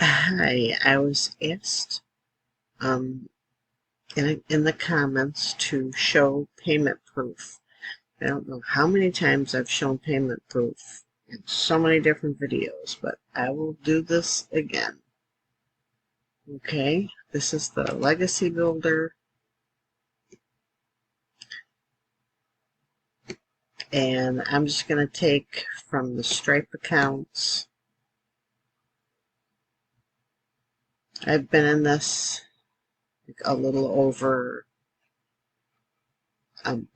Hi, I was asked in the comments to show payment proof. I don't know how many times I've shown payment proof in so many different videos, but I will do this again. Okay, this is the Legacy Builder, and I'm just going to take from the Stripe accounts. I've been in this a little over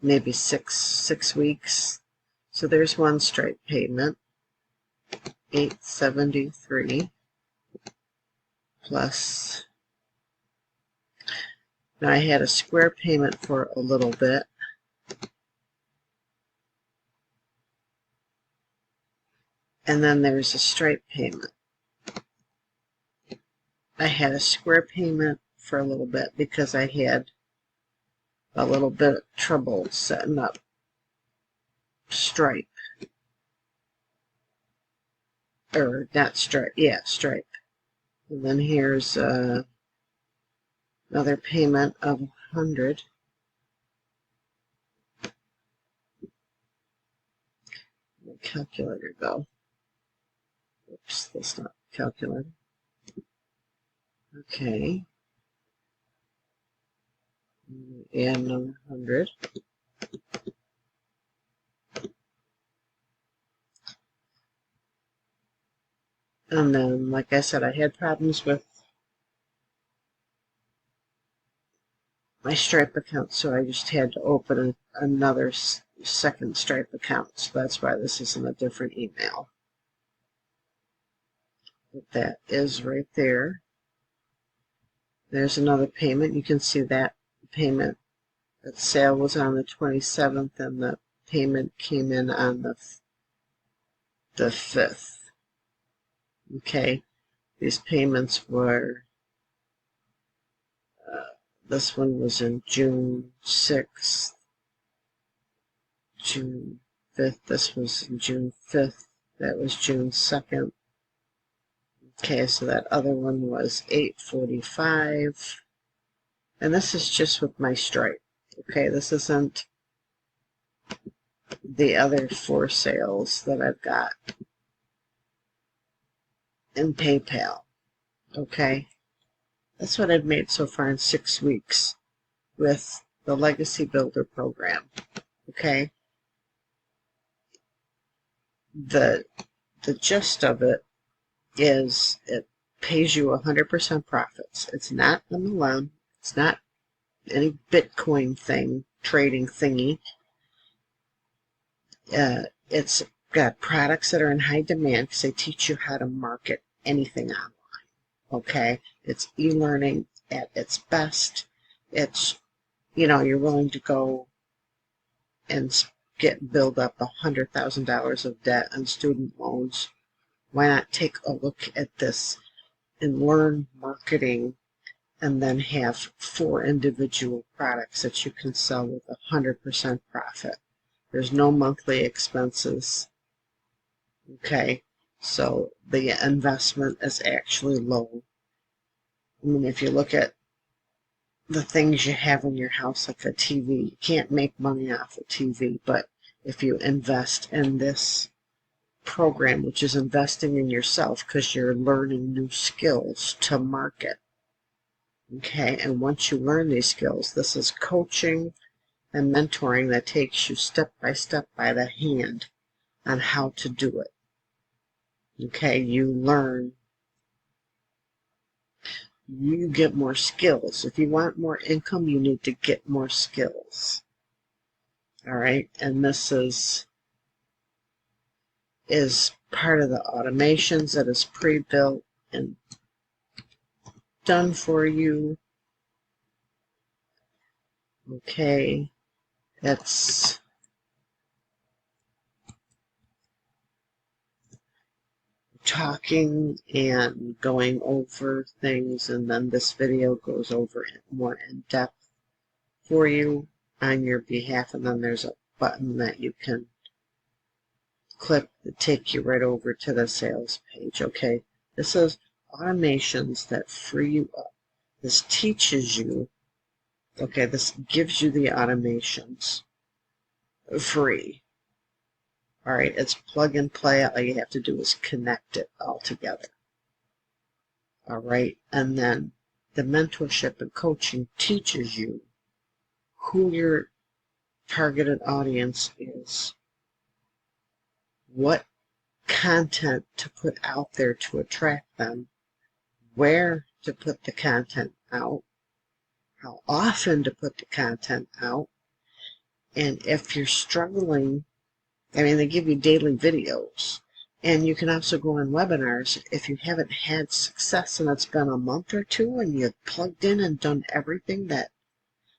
maybe six weeks. So there's one Stripe payment, $873 plus. Now I had a Square payment for a little bit. And then there's a Stripe payment. I had a Square payment for a little bit because I had a little bit of trouble setting up Stripe. Or not Stripe, yeah, Stripe. And then here's another payment of $100. My calculator go. Oops, that's not calculator. Okay. And another 100. And then, like I said, I had problems with my Stripe account, so I just had to open another second Stripe account. So that's why this is in a different email. But that is right there. There's another payment. You can see that payment. That sale was on the 27th, and the payment came in on the 5th. Okay, these payments were, this one was in June 6th, June 5th, this was June 5th, that was June 2nd. Okay, so that other one was $845, and this is just with my Stripe. Okay, this isn't the other 4 sales that I've got in PayPal. Okay, that's what I've made so far in 6 weeks with the Legacy Builder program. Okay, the gist of it is it pays you 100% profits. It's not MLM. It's not any Bitcoin thing, trading thingy. It's got products that are in high demand because they teach you how to market anything online. Okay, it's e-learning at its best. It's, you're willing to go and build up $100,000 of debt on student loans. Why not take a look at this and learn marketing, and then have 4 individual products that you can sell with 100% profit? There's no monthly expenses. Okay, so the investment is actually low. I mean, if you look at the things you have in your house, like a TV, you can't make money off a TV, but if you invest in this program, which is investing in yourself because you're learning new skills to market. Okay, and once you learn these skills, this is coaching and mentoring that takes you step by step by the hand on how to do it. Okay, you learn, you get more skills. If you want more income, you need to get more skills. All right, and this is part of the automations that is pre-built and done for you. Okay, it's talking and going over things, and then this video goes over it more in depth for you on your behalf, and then there's a button that you can click to take you right over to the sales page. Okay, this is automations that free you up. This teaches you, okay, this gives you the automations free. All right, it's plug and play. All you have to do is connect it all together. All right, and then the mentorship and coaching teaches you who your targeted audience is, what content to put out there to attract them, where to put the content out, how often to put the content out, and if you're struggling, I mean, they give you daily videos, and you can also go on webinars if you haven't had success and it's been a month or two and you've plugged in and done everything that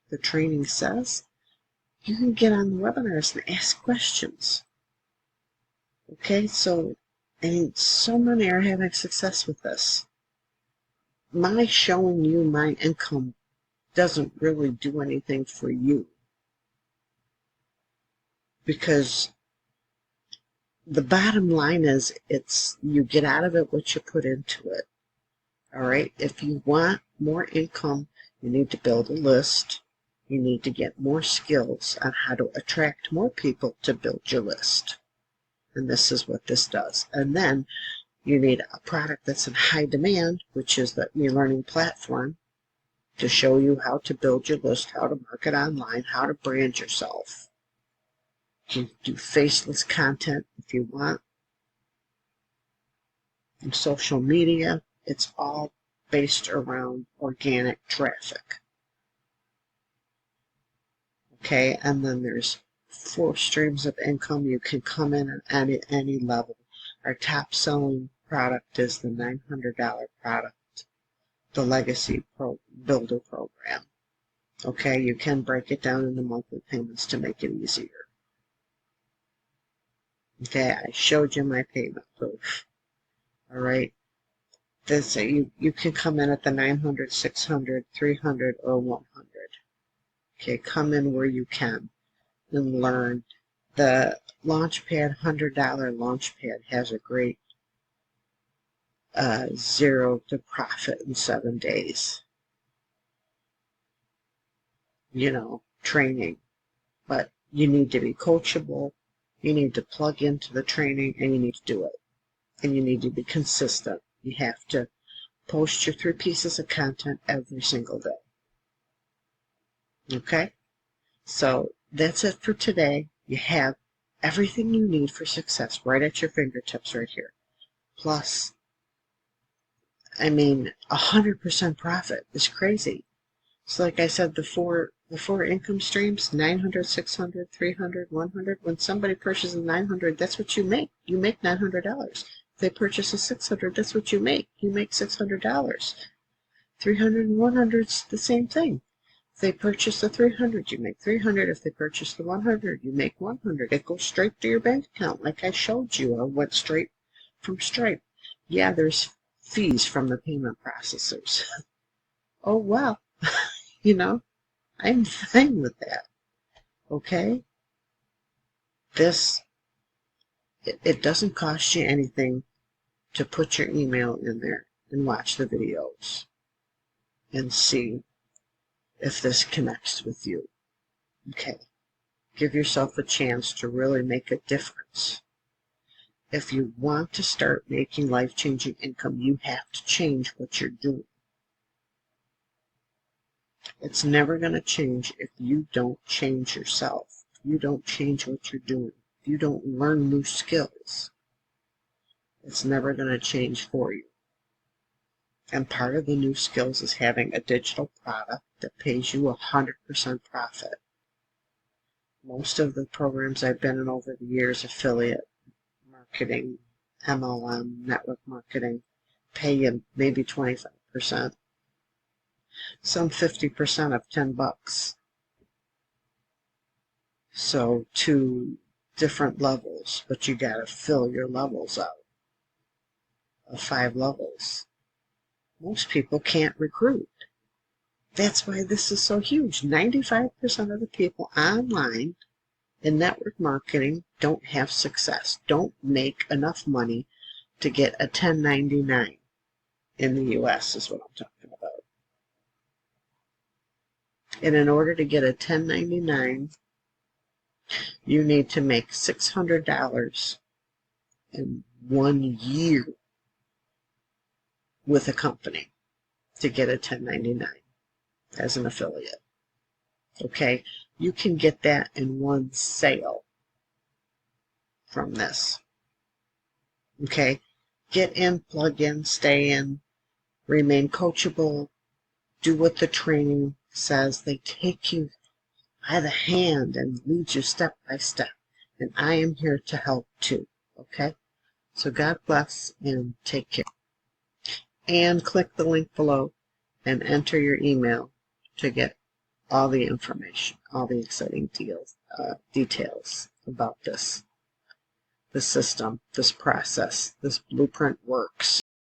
the training says. You can get on the webinars and ask questions. Okay, so, I mean, so many are having success with this. My showing you my income doesn't really do anything for you, because the bottom line is you get out of it what you put into it. All right, if you want more income, you need to build a list. You need to get more skills on how to attract more people to build your list. And this is what this does. And then you need a product that's in high demand, which is the e-learning platform, to show you how to build your list, how to market online, how to brand yourself. You can do faceless content if you want. And social media, it's all based around organic traffic. Okay, and then there's 4 streams of income. You can come in at any level. Our top selling product is the $900 product, the Legacy Builder Program. Okay, you can break it down into monthly payments to make it easier. Okay, I showed you my payment proof. All right, this you can come in at the 900, 600, 300, or 100. Okay, come in where you can and learn. The Launchpad $100 Launchpad has a great 0 to profit in 7 days. You know, training, but you need to be coachable. You need to plug into the training, and you need to do it. And you need to be consistent. You have to post your 3 pieces of content every single day. Okay? So that's it for today. You have everything you need for success right at your fingertips right here. Plus, I mean, 100% profit is crazy. So like I said, the four income streams, 900, 600, 300, 100. When somebody purchases 900, that's what you make. You make $900. If they purchase a 600, that's what you make. You make $600. 300 and 100 is the same thing. If they purchase the 300, you make 300. If they purchase the 100, you make 100. It goes straight to your bank account, like I showed you. I went straight from Stripe. Yeah, there's fees from the payment processors. Oh, well, you know, I'm fine with that. Okay? It doesn't cost you anything to put your email in there and watch the videos and see if this connects with you. Okay. Give yourself a chance to really make a difference. If you want to start making life-changing income, you have to change what you're doing. It's never going to change if you don't change yourself. If you don't change what you're doing. If you don't learn new skills. It's never going to change for you. And part of the new skills is having a digital product that pays you 100% profit. Most of the programs I've been in over the years, affiliate marketing, MLM, network marketing, pay you maybe 25%. Some 50% of $10. So 2 different levels, but you gotta fill your levels out of 5 levels. Most people can't recruit. That's why this is so huge. 95% of the people online in network marketing don't have success, don't make enough money to get a 1099. in the U.S. is what I'm talking about. And in order to get a 1099, you need to make $600 in 1 year with a company to get a 1099 as an affiliate. Okay, you can get that in one sale from this. Okay, get in, plug in, stay in, remain coachable, do what the training says. They take you by the hand and lead you step by step. And I am here to help too. Okay, so God bless and take care. And click the link below and enter your email to get all the information, all the exciting details about this system, this process, this blueprint works.